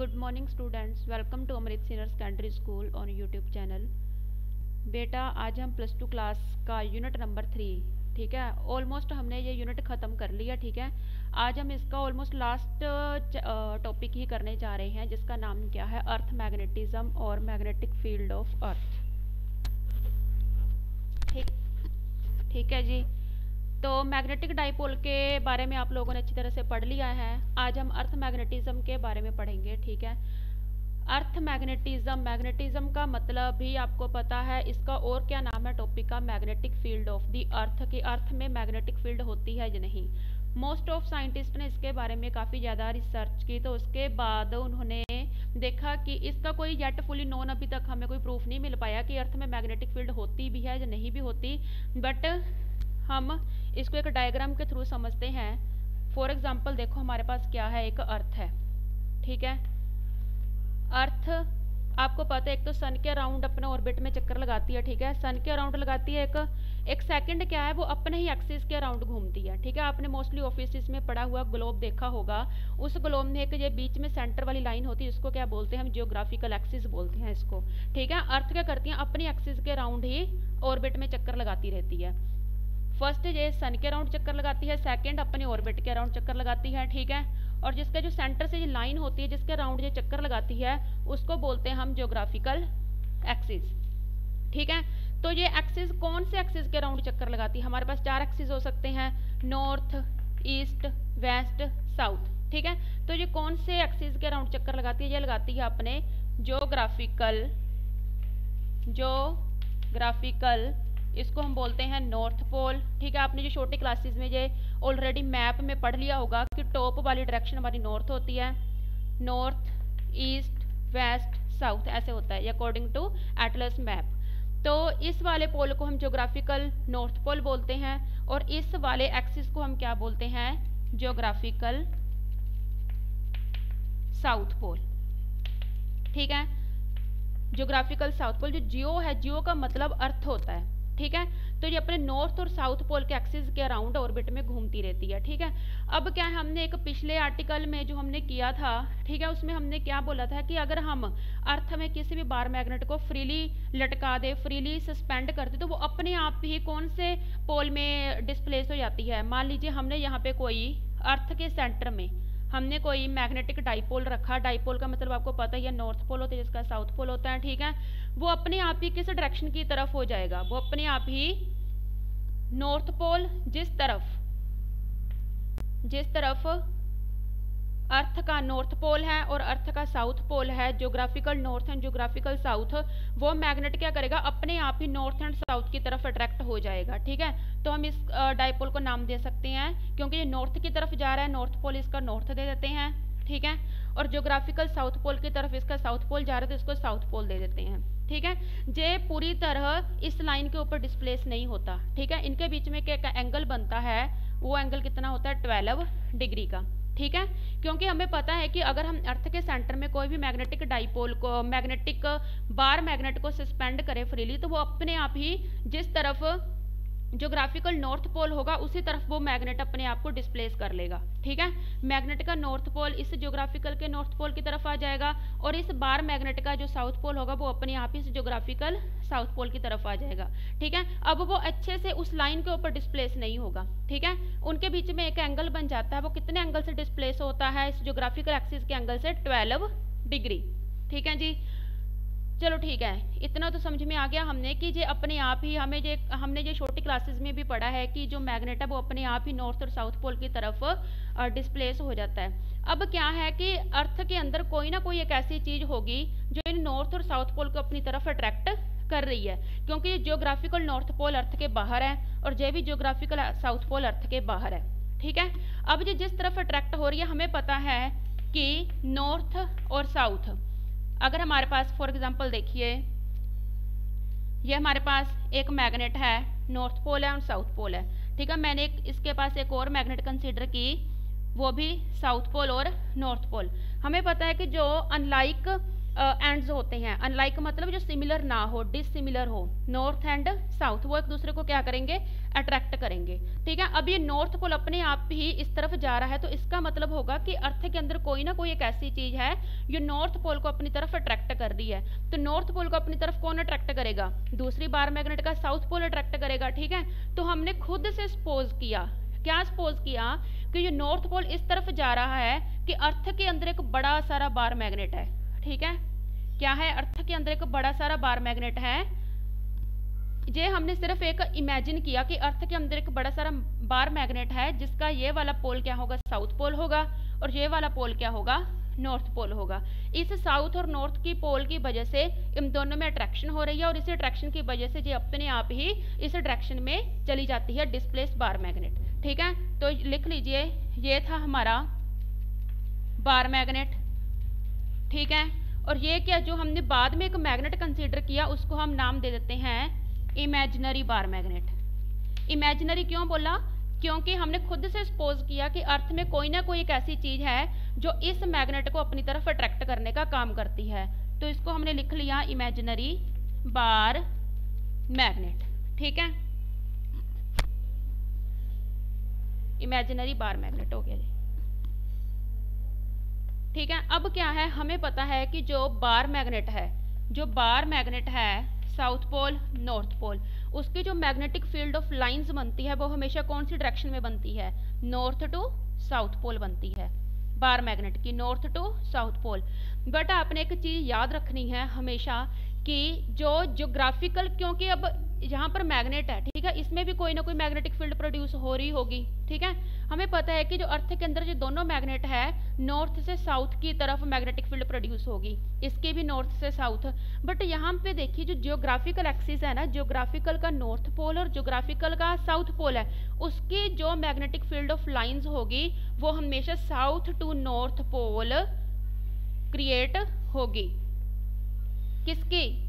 Good morning students, welcome to Amrit senior secondary school on YouTube channel. बेटा आज हम plus two class का unit number 3, ठीक है, ऑलमोस्ट हमने ये यूनिट ख़त्म कर लिया। ठीक है, आज हम इसका ऑलमोस्ट लास्ट टॉपिक ही करने जा रहे हैं, जिसका नाम क्या है, अर्थ मैग्नेटिज्म और मैग्नेटिक फील्ड ऑफ अर्थ। ठीक है जी। तो मैग्नेटिक डाइपोल के बारे में आप लोगों ने अच्छी तरह से पढ़ लिया है। आज हम अर्थ मैग्नेटिज्म के बारे में पढ़ेंगे। ठीक है, अर्थ मैग्नेटिज्म का मतलब भी आपको पता है। इसका और क्या नाम है टॉपिक का, magnetic field of the earth. कि अर्थ में मैग्नेटिक फील्ड होती है या नहीं। मोस्ट ऑफ साइंटिस्ट ने इसके बारे में काफ़ी ज़्यादा रिसर्च की, तो उसके बाद उन्होंने देखा कि इसका कोई येट फुली नोन अभी तक हमें कोई प्रूफ नहीं मिल पाया कि अर्थ में मैग्नेटिक फील्ड होती भी है या नहीं भी होती। बट हम इसको एक डायग्राम के थ्रू समझते हैं। फॉर एग्जाम्पल देखो, हमारे पास क्या है, एक अर्थ है। ठीक है, अर्थ आपको पता है एक तो सन के अराउंड अपने ऑर्बिट में चक्कर लगाती है। ठीक है, सन के अराउंड लगाती है। एक सेकंड क्या है, वो अपने ही एक्सिस के अराउंड घूमती है। ठीक है, आपने मोस्टली ऑफिस में पढ़ा हुआ ग्लोब देखा होगा। उस ग्लोब में एक ये बीच में सेंटर वाली लाइन होती है, इसको क्या बोलते हैं हम, जियोग्राफिकल एक्सिस बोलते हैं इसको। ठीक है, अर्थ क्या करती है, अपनी एक्सिस के अराउंड ही ऑर्बिट में चक्कर लगाती रहती है। फर्स्ट ये सन के अराउंड चक्कर लगाती है, सेकंड अपने ऑर्बिट के अराउंड चक्कर लगाती है। ठीक है, और जिसका जो सेंटर से ये लाइन होती है जिसके अराउंड ये चक्कर लगाती है, उसको बोलते हैं हम जियोग्राफिकल एक्सिस। ठीक है, तो ये एक्सिस कौन से एक्सिस के अराउंड चक्कर लगाती है, हमारे पास 4 एक्सिस हो सकते हैं, नॉर्थ, ईस्ट, वेस्ट, साउथ। ठीक है, तो ये कौन से एक्सिस के अराउंड चक्कर लगाती है, ये लगाती है अपने जियोग्राफिकल, इसको हम बोलते हैं नॉर्थ पोल। ठीक है, आपने जो छोटी क्लासेस में ये ऑलरेडी मैप में पढ़ लिया होगा कि टॉप वाली डायरेक्शन हमारी नॉर्थ होती है, नॉर्थ, ईस्ट, वेस्ट, साउथ ऐसे होता है अकॉर्डिंग टू एटलस मैप। तो इस वाले पोल को हम जियोग्राफिकल नॉर्थ पोल बोलते हैं, और इस वाले एक्सिस को हम क्या बोलते हैं, जियोग्राफिकल साउथ पोल। ठीक है, जियोग्राफिकल साउथ पोल, जो जियो है, जियो का मतलब अर्थ होता है। ठीक है, तो ये अपने नॉर्थ और साउथ पोल के एक्सिस के अराउंड ऑर्बिट में घूमती रहती है। ठीक है, अब क्या है, हमने एक पिछले आर्टिकल में जो हमने किया था, ठीक है, उसमें हमने क्या बोला था कि अगर हम अर्थ में किसी भी बार मैग्नेट को फ्रीली लटका दे, फ्रीली सस्पेंड कर दे, तो वो अपने आप ही कौन से पोल में डिस्प्लेस हो जाती है। मान लीजिए हमने यहाँ पे कोई अर्थ के सेंटर में हमने कोई मैग्नेटिक डाइपोल रखा। डाइपोल का मतलब आपको पता ही है, नॉर्थ पोल होता है जिसका साउथ पोल होता है। ठीक है, वो अपने आप ही किस डायरेक्शन की तरफ हो जाएगा, वो अपने आप ही नॉर्थ पोल, जिस तरफ अर्थ का नॉर्थ पोल है और अर्थ का साउथ पोल है, geographical north and geographical south, वो मैग्नेट क्या करेगा, अपने आप ही नॉर्थ एंड साउथ की तरफ अट्रैक्ट हो जाएगा। ठीक है, तो हम इस डाइपोल को नाम दे सकते हैं, क्योंकि ये नॉर्थ की तरफ जा रहा है, नॉर्थ पोल इसका नॉर्थ दे देते हैं। ठीक है, और जियोग्राफिकल साउथ पोल की तरफ इसका साउथ पोल जा रहा है, तो इसको साउथ पोल दे देते हैं। ठीक है, ये पूरी तरह इस लाइन के ऊपर डिस्प्लेस नहीं होता। ठीक है, इनके बीच में एक एंगल बनता है, वो एंगल कितना होता है, 12 डिग्री का। ठीक है, क्योंकि हमें पता है कि अगर हम अर्थ के सेंटर में कोई भी मैग्नेटिक डाइपोल को, मैग्नेटिक बार मैग्नेट को सस्पेंड करें फ्रीली, तो वो अपने आप ही जिस तरफ जियोग्राफिकल नॉर्थ पोल होगा उसी तरफ वो मैग्नेट अपने आप को डिस्प्लेस कर लेगा। ठीक है, मैग्नेट का नॉर्थ पोल इस जियोग्राफिकल के नॉर्थ पोल की तरफ आ जाएगा, और इस बार मैग्नेट का जो साउथ पोल होगा वो अपने आप ही इस जियोग्राफिकल साउथ पोल की तरफ आ जाएगा। ठीक है, अब वो अच्छे से उस लाइन के ऊपर डिस्प्लेस नहीं होगा। ठीक है, उनके बीच में एक एंगल बन जाता है, वो कितने एंगल से डिस्प्लेस होता है, इस जियोग्राफिकल एक्सिस के एंगल से 12 डिग्री। ठीक है जी, चलो ठीक है, इतना तो समझ में आ गया हमने कि ये अपने आप ही हमने ये छोटी क्लासेस में भी पढ़ा है कि जो मैग्नेट है वो अपने आप ही नॉर्थ और साउथ पोल की तरफ डिस्प्लेस हो जाता है। अब क्या है कि अर्थ के अंदर कोई ना कोई एक ऐसी चीज होगी जो इन नॉर्थ और साउथ पोल को अपनी तरफ अट्रैक्ट कर रही है, क्योंकि जियोग्राफिकल नॉर्थ पोल अर्थ के बाहर है और ये भी जियोग्राफिकल साउथ पोल अर्थ के बाहर है। ठीक है, अब ये जिस तरफ अट्रैक्ट हो रही है, हमें पता है कि नॉर्थ और साउथ, अगर हमारे पास फॉर एग्जांपल देखिए, ये हमारे पास एक मैग्नेट है, नॉर्थ पोल है और साउथ पोल है। ठीक है, मैंने इसके पास एक और मैग्नेट कंसीडर की, वो भी साउथ पोल और नॉर्थ पोल। हमें पता है कि जो अनलाइक एंड्स होते हैं, अनलाइक मतलब जो सिमिलर ना हो, डिसिमिलर हो, नॉर्थ एंड साउथ, वो एक दूसरे को क्या करेंगे, अट्रैक्ट करेंगे। ठीक है, अब ये नॉर्थ पोल अपने आप ही इस तरफ जा रहा है, तो इसका मतलब होगा कि अर्थ के अंदर कोई ना कोई एक ऐसी चीज है जो नॉर्थ पोल को अपनी तरफ अट्रैक्ट कर रही है। तो नॉर्थ पोल को अपनी तरफ कौन अट्रैक्ट करेगा, दूसरी बार मैग्नेट का साउथ पोल अट्रैक्ट करेगा। ठीक है, तो हमने खुद से सपोज किया, क्या सपोज किया कि जो नॉर्थ पोल इस तरफ जा रहा है कि अर्थ के अंदर एक बड़ा सारा बार मैग्नेट है। ठीक है, क्या है, अर्थ के अंदर एक बड़ा सारा बार मैग्नेट है। ये हमने सिर्फ एक इमेजिन किया कि अर्थ के अंदर एक बड़ा सारा बार मैग्नेट है, जिसका ये वाला पोल क्या होगा, साउथ पोल होगा, और ये वाला पोल क्या होगा, नॉर्थ पोल होगा। इस साउथ और नॉर्थ की पोल की वजह से इन दोनों में अट्रैक्शन हो रही है, और इसी अट्रैक्शन की वजह से ये अपने आप ही इस डायरेक्शन में चली जाती है, डिस्प्लेस बार मैग्नेट। ठीक है, तो लिख लीजिए, ये था हमारा बार मैग्नेट। ठीक है, और ये क्या, जो हमने बाद में एक मैग्नेट कंसीडर किया उसको हम नाम दे देते हैं इमेजिनरी बार मैग्नेट। इमेजिनरी क्यों बोला, क्योंकि हमने खुद से सपोज किया कि अर्थ में कोई ना कोई एक ऐसी चीज है जो इस मैग्नेट को अपनी तरफ अट्रैक्ट करने का काम करती है, तो इसको हमने लिख लिया इमेजिनरी बार मैग्नेट। ठीक है, इमेजिनरी बार मैग्नेट हो गया जी। ठीक है, अब क्या है, हमें पता है कि जो बार मैग्नेट है, जो बार मैग्नेट है साउथ पोल नॉर्थ पोल, उसकी जो मैग्नेटिक फील्ड ऑफ लाइंस बनती है वो हमेशा कौन सी डायरेक्शन में बनती है, नॉर्थ टू साउथ पोल बनती है, बार मैग्नेट की north to south pole. But आपने एक चीज याद रखनी है हमेशा कि जो ज्योग्राफिकल, क्योंकि अब यहाँ पर मैग्नेट है, ठीक है, इसमें भी कोई ना कोई मैग्नेटिक फील्ड प्रोड्यूस हो रही होगी। ठीक है, हमें पता है कि जो अर्थ के अंदर जो दोनों मैग्नेट है, नॉर्थ से साउथ की तरफ मैग्नेटिक फील्ड प्रोड्यूस होगी, इसकी भी नॉर्थ से साउथ। बट यहाँ पे देखिए जो जियोग्राफिकल एक्सिस है ना, जियोग्राफिकल का नॉर्थ पोल और जियोग्राफिकल का साउथ पोल है, उसकी जो मैग्नेटिक फील्ड ऑफ लाइंस होगी वो हमेशा south to north pole create होगी। किसकी,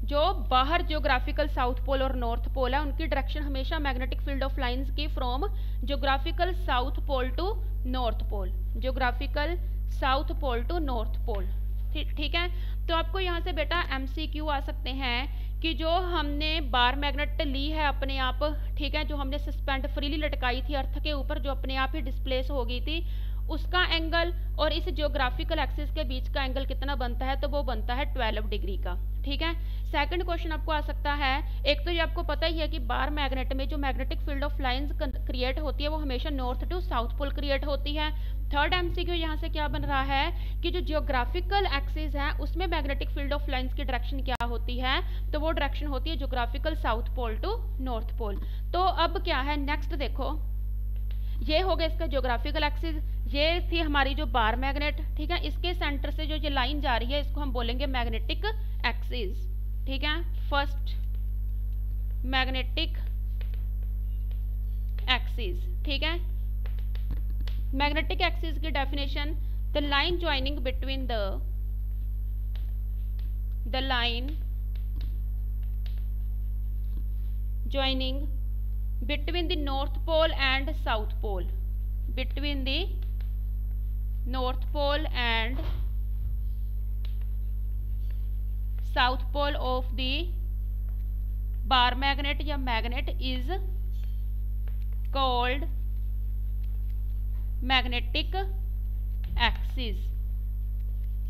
जो बाहर जियोग्राफिकल साउथ पोल और नॉर्थ पोल है, उनकी डायरेक्शन हमेशा मैग्नेटिक फील्ड ऑफ लाइंस की from geographical south pole to north pole, geographical south pole to north pole. ठीक है, तो आपको यहाँ से बेटा एमसीक्यू आ सकते हैं कि जो हमने बार मैग्नेट ली है अपने आप, ठीक है, जो हमने सस्पेंड फ्रीली लटकाई थी अर्थ के ऊपर, जो अपने आप ही डिस्प्लेस हो गई थी, उसका एंगल और इस जियोग्राफिकल एक्सिस के बीच का एंगल कितना बनता है, तो वो बनता है 12 डिग्री का। ठीक है, सेकंड क्वेश्चन आपको आ सकता है, एक तो ये आपको पता ही है कि बार मैग्नेट में जो magnetic field of lines create होती है वो हमेशा north to south pole create होती है। थर्ड एमसीक्यू यहाँ से क्या बन रहा है कि जो जियोग्राफिकल एक्सिस है उसमें मैग्नेटिक फील्ड ऑफ लाइंस की डायरेक्शन क्या होती है, तो वो डायरेक्शन होती है geographical south pole to north pole. तो अब क्या है, नेक्स्ट देखो, ये हो गया इसका जियोग्राफिकल एक्सिस, ये थी हमारी जो बार मैग्नेट। ठीक है, इसके सेंटर से जो ये लाइन जा रही है इसको हम बोलेंगे मैग्नेटिक एक्सिस। ठीक है, फर्स्ट मैग्नेटिक एक्सिस। ठीक है, मैग्नेटिक एक्सिस की definition, the line joining between the line joining between the north pole and south pole, between the north pole and south pole of the bar magnet या magnet is called magnetic axis।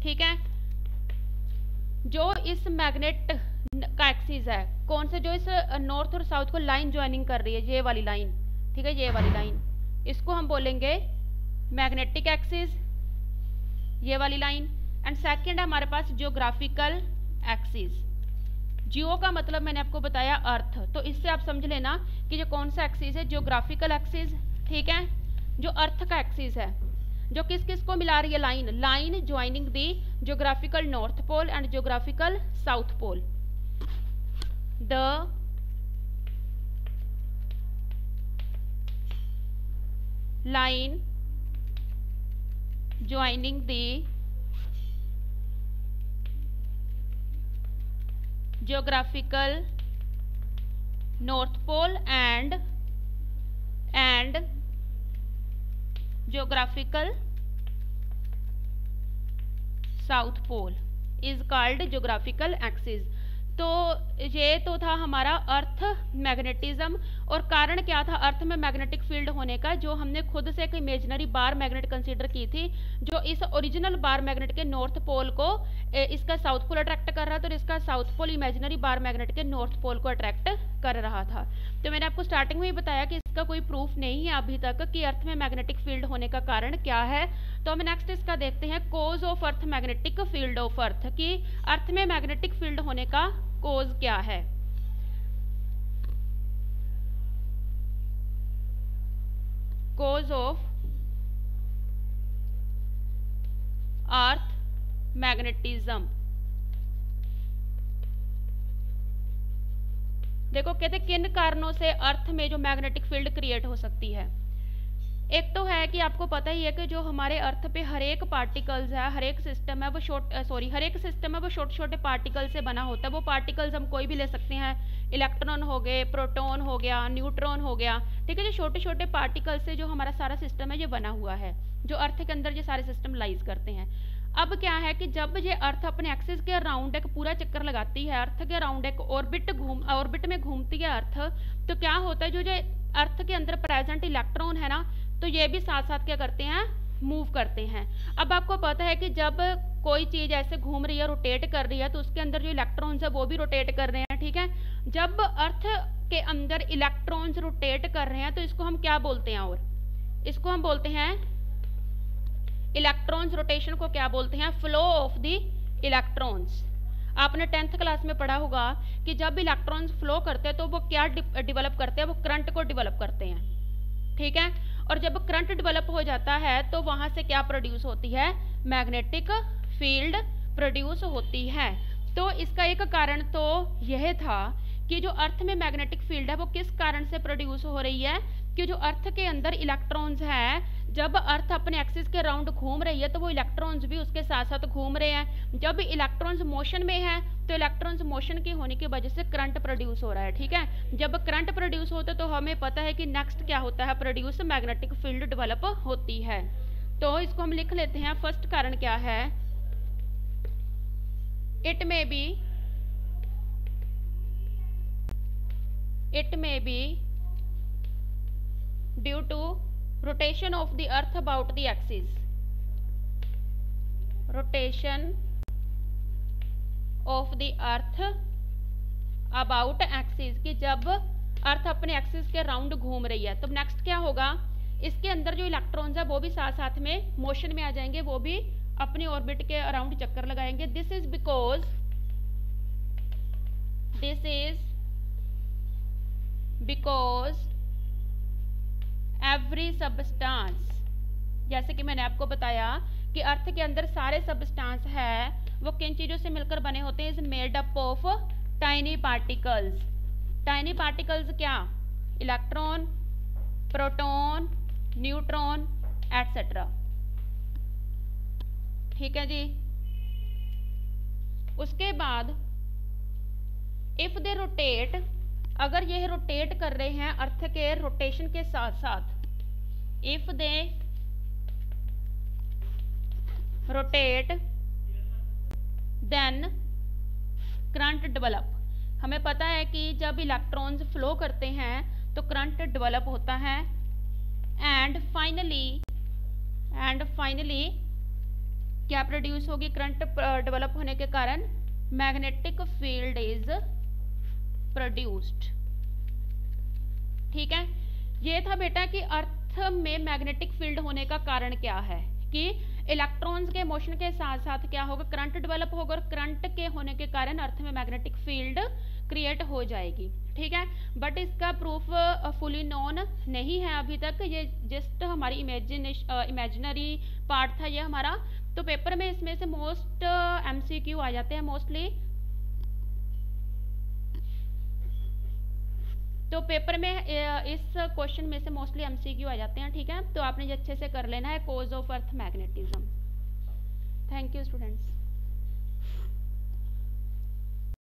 ठीक है, जो इस magnet का axis है, कौन से, जो इस नॉर्थ और साउथ को लाइन ज्वाइनिंग कर रही है, ये वाली लाइन, ठीक है, ये वाली लाइन, इसको हम बोलेंगे मैग्नेटिक एक्सिस, ये वाली लाइन। एंड सेकंड है हमारे पास जियोग्राफिकल एक्सिस। जियो का मतलब मैंने आपको बताया अर्थ, तो इससे आप समझ लेना कि जो कौन सा एक्सिस है, जियोग्राफिकल एक्सिस। ठीक है, जो अर्थ का एक्सिस है, जो किस किस को मिला रही है, line joining the geographical north pole and geographical south pole. The line joining the geographical north pole and geographical south pole, is called geographical axis. तो ये तो था हमारा अर्थ मैग्नेटिज्म, और कारण क्या था अर्थ में मैग्नेटिक फील्ड होने का, जो हमने खुद से एक इमेजिनरी बार मैग्नेट कंसीडर की थी, जो इस ओरिजिनल बार मैग्नेट के नॉर्थ पोल को इसका साउथ पोल अट्रैक्ट कर रहा था, और इसका south pole imaginary bar magnet के नॉर्थ पोल को अट्रैक्ट कर रहा था। तो मैंने आपको स्टार्टिंग में ही बताया कि इसका कोई प्रूफ नहीं है अभी तक कि अर्थ में मैग्नेटिक फील्ड होने का कारण क्या है। तो हम नेक्स्ट इसका देखते हैं, cause of earth magnetic field of earth, कि अर्थ में मैग्नेटिक फील्ड होने का कोज क्या है। Cause of earth magnetism. देखो कहते किन कारणों से अर्थ में जो मैग्नेटिक फील्ड क्रिएट हो सकती है। एक तो है कि आपको पता ही है कि जो हमारे अर्थ पे हर एक पार्टिकल्स है, हर एक सिस्टम है वो हर एक सिस्टम है वो छोटे छोटे पार्टिकल से बना होता है। वो पार्टिकल्स हम कोई भी ले सकते हैं, इलेक्ट्रॉन हो गए, प्रोटॉन हो गया, न्यूट्रॉन हो गया, ठीक है। जो छोटे छोटे पार्टिकल से जो हमारा सारा सिस्टम है ये बना हुआ है, जो अर्थ के अंदर ये सारे सिस्टम लाइज करते हैं। अब क्या है कि जब ये अर्थ अपने एक्सिस के अराउंड एक पूरा चक्कर लगाती है, अर्थ के अराउंड एक ऑर्बिट में घूमती है अर्थ, तो क्या होता है जो अर्थ के अंदर प्रेजेंट इलेक्ट्रॉन है ना, तो ये भी साथ साथ क्या करते हैं, मूव करते हैं। अब आपको पता है कि जब कोई चीज ऐसे घूम रही है, रोटेट कर रही है, तो उसके अंदर जो इलेक्ट्रॉन्स है वो भी रोटेट कर रहे हैं, ठीक है। जब अर्थ के अंदर इलेक्ट्रॉन्स रोटेट कर रहे हैं तो इसको हम क्या बोलते हैं, और इसको हम बोलते हैं इलेक्ट्रॉन्स रोटेशन को क्या बोलते हैं, फ्लो ऑफ द इलेक्ट्रॉन्स। आपने 10th क्लास में पढ़ा होगा कि जब इलेक्ट्रॉन्स फ्लो करते हैं तो वो क्या डेवलप करते हैं, वो करंट को डेवलप करते हैं, ठीक है। और जब करंट डेवलप हो जाता है तो वहां से क्या प्रोड्यूस होती है, मैग्नेटिक फील्ड प्रोड्यूस होती है। तो इसका एक कारण तो यह था कि जो अर्थ में मैग्नेटिक फील्ड है वो किस कारण से प्रोड्यूस हो रही है, कि जो अर्थ के अंदर इलेक्ट्रॉन्स हैं, जब अर्थ अपने एक्सिस के राउंड घूम रही है तो वो इलेक्ट्रॉन्स भी उसके साथ साथ घूम रहे हैं। जब इलेक्ट्रॉन्स मोशन में है तो इलेक्ट्रॉन्स मोशन के होने की वजह से करंट प्रोड्यूस हो रहा है, ठीक है। जब करंट प्रोड्यूस होता है तो हमें पता है कि नेक्स्ट क्या होता है, प्रोड्यूस मैग्नेटिक फील्ड डेवलप होती है। तो इसको हम लिख लेते हैं। फर्स्ट कारण क्या है, it may be due to rotation of the earth about the axis, rotation of the earth about axis, कि जब अर्थ अपने एक्सिस के राउंड घूम रही है तो नेक्स्ट क्या होगा, इसके अंदर जो इलेक्ट्रॉन्स है वो भी साथ साथ में मोशन में आ जाएंगे, वो भी अपनी ऑर्बिट के अराउंड चक्कर लगाएंगे। This is because every substance, जैसे कि मैंने आपको बताया कि अर्थ के अंदर सारे सब्सटेंस है वो किन चीजों से मिलकर बने होते हैं, is made up of tiny particles. Tiny particles क्या, इलेक्ट्रॉन, प्रोटॉन, न्यूट्रॉन एटसेट्रा, ठीक है जी। उसके बाद इफ दे रोटेट, अगर यह रोटेट कर रहे हैं अर्थ के रोटेशन के साथ साथ, if they rotate then current develop. हमें पता है कि जब इलेक्ट्रॉन्स फ्लो करते हैं तो करंट डेवलप होता है, एंड फाइनली क्या प्रोड्यूस होगी, करंट डेवलप होने के कारण मैग्नेटिक फील्ड इज प्रोड्यूस्ड, ठीक है। ये था बेटा कि अर्थ में मैग्नेटिक फील्ड होने का कारण क्या है, कि इलेक्ट्रॉन्स के मोशन के साथ साथ क्या होगा, करंट डेवलप होगा, और करंट के होने के कारण अर्थ में मैग्नेटिक फील्ड क्रिएट हो जाएगी, ठीक है। बट इसका प्रूफ फुली नोन नहीं है अभी तक, ये जस्ट हमारी इमेजिनरी पार्ट था ये हमारा। तो पेपर में इसमें से मोस्ट MCQ आ जाते हैं मोस्टली, तो पेपर में इस क्वेश्चन में से मोस्टली MCQ आ जाते हैं, ठीक है। तो आपने ये अच्छे से कर लेना है, cause of earth magnetism. Thank you students.